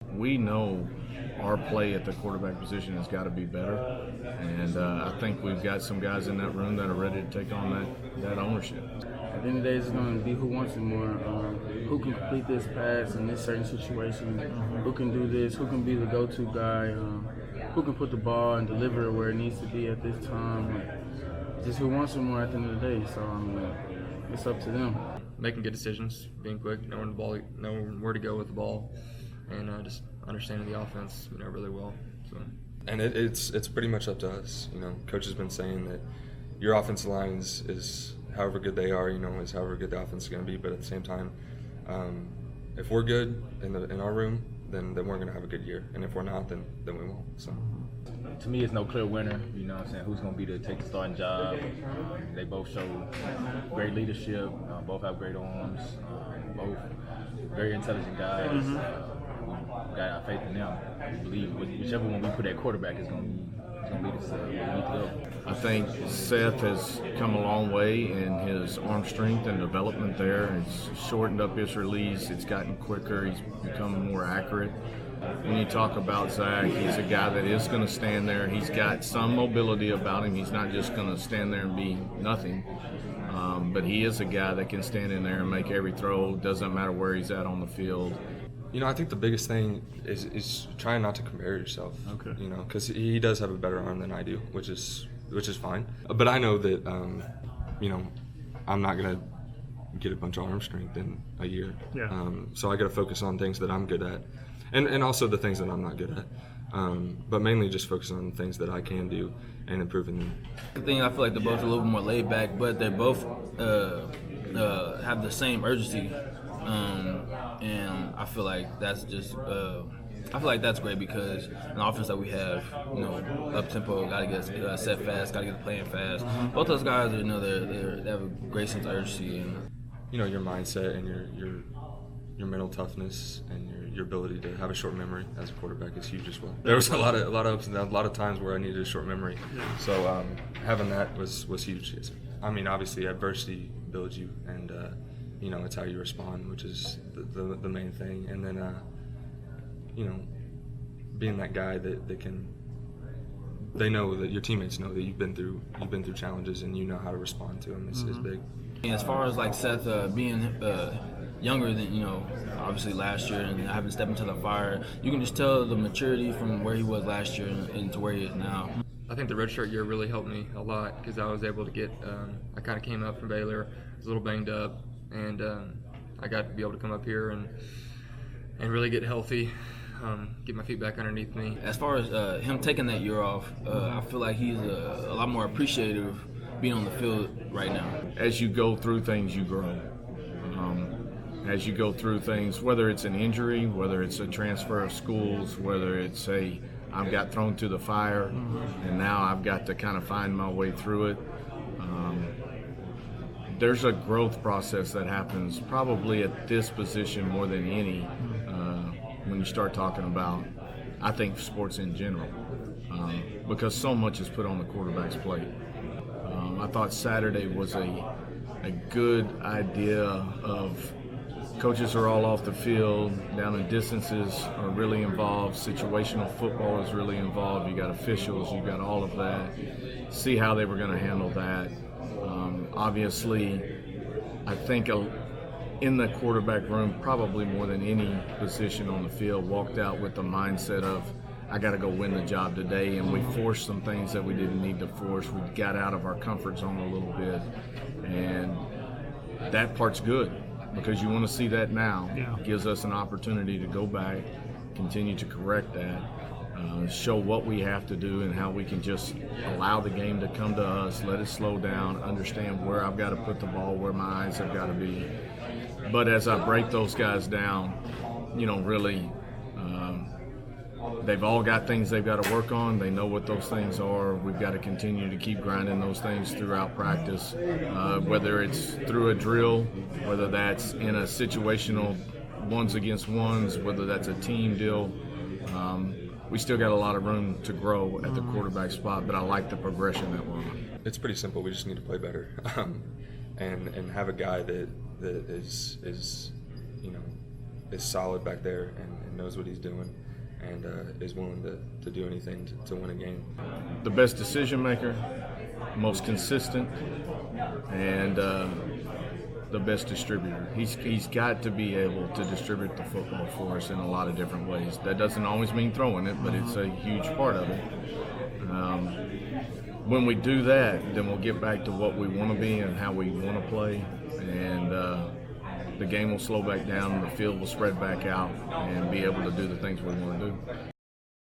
We know our play at the quarterback position has got to be better, and I think we've got some guys in that room that are ready to take on that ownership. At the end of the day, it's going to be who wants it more, who can complete this pass in this certain situation, who can do this, who can be the go-to guy, who can put the ball and deliver it where it needs to be at this time. Just who wants it more at the end of the day. So it's up to them. Making good decisions, being quick, knowing where to go with the ball, and just understanding the offense, really well. So. And it's pretty much up to us. Coach has been saying that your offensive line is however good they are, is however good the offense is going to be. But at the same time, if we're good in our room, then we're going to have a good year. And if we're not, then we won't. So. To me, it's no clear winner. Who's going to be to take the starting job? They both show great leadership. Both have great arms. Both very intelligent guys. We got our faith in them. We believe whichever one we put at quarterback is going to be the where we need to go. I think Seth has come a long way in his arm strength and development there. It's shortened up his release. It's gotten quicker. He's become more accurate. When you talk about Zach, he's a guy that is going to stand there. He's got some mobility about him. He's not just going to stand there and be nothing. But he is a guy that can stand in there and make every throw. Doesn't matter where he's at on the field. I think the biggest thing is trying not to compare yourself. Okay. Because he does have a better arm than I do, which is fine. But I know that I'm not gonna get a bunch of arm strength in a year. Yeah. So I got to focus on things that I'm good at, and also the things that I'm not good at. But mainly just focus on things that I can do and improving them. I feel like they're both a little bit more laid back, but they both have the same urgency. And I feel like that's just that's great because an offense that we have, up tempo, gotta get set fast, gotta get playing fast. Both those guys, they have a great sense of urgency. And your mindset and your mental toughness and your ability to have a short memory as a quarterback is huge as well. There was a lot of ups and downs, a lot of times where I needed a short memory. So having that was huge. Obviously adversity builds you, and it's how you respond, which is the main thing. And then, being that guy that can, they know that your teammates know that you've been through challenges and you know how to respond to them is big. as far as like Seth being younger than obviously last year and having stepped into the fire, you can just tell the maturity from where he was last year and to where he is now. I think the redshirt year really helped me a lot because I was able to get. I kind of came up from Baylor, was a little banged up, and I got to be able to come up here and really get healthy, get my feet back underneath me. As far as him taking that year off, I feel like he's a lot more appreciative being on the field right now. As you go through things, you grow. As you go through things, whether it's an injury, whether it's a transfer of schools, whether it's I've got thrown to the fire, and now I've got to kind of find my way through it. There's a growth process that happens probably at this position more than any when you start talking about, I think, sports in general, because so much is put on the quarterback's plate. I thought Saturday was a good idea of coaches are all off the field, down and distances are really involved, situational football is really involved, you got officials, you got all of that. See how they were going to handle that. Obviously, I think in the quarterback room, probably more than any position on the field, walked out with the mindset of, I got to go win the job today, and we forced some things that we didn't need to force. We got out of our comfort zone a little bit, and that part's good because you want to see that now. Yeah. It gives us an opportunity to go back, continue to correct that, show what we have to do and how we can just allow the game to come to us, let it slow down, understand where I've got to put the ball, where my eyes have got to be. But as I break those guys down, really, they've all got things they've got to work on. They know what those things are. We've got to continue to keep grinding those things throughout practice, whether it's through a drill, whether that's in a situational ones against ones, whether that's a team deal. We still got a lot of room to grow at the quarterback spot, but I like the progression that we're on. It's pretty simple. We just need to play better, and have a guy that is is solid back there and knows what he's doing and is willing to do anything to win a game. The best decision maker, most consistent, and the best distributor. He's got to be able to distribute the football for us in a lot of different ways. That doesn't always mean throwing it, but it's a huge part of it. When we do that, then we'll get back to what we want to be and how we want to play, and the game will slow back down, the field will spread back out, and be able to do the things we want to do.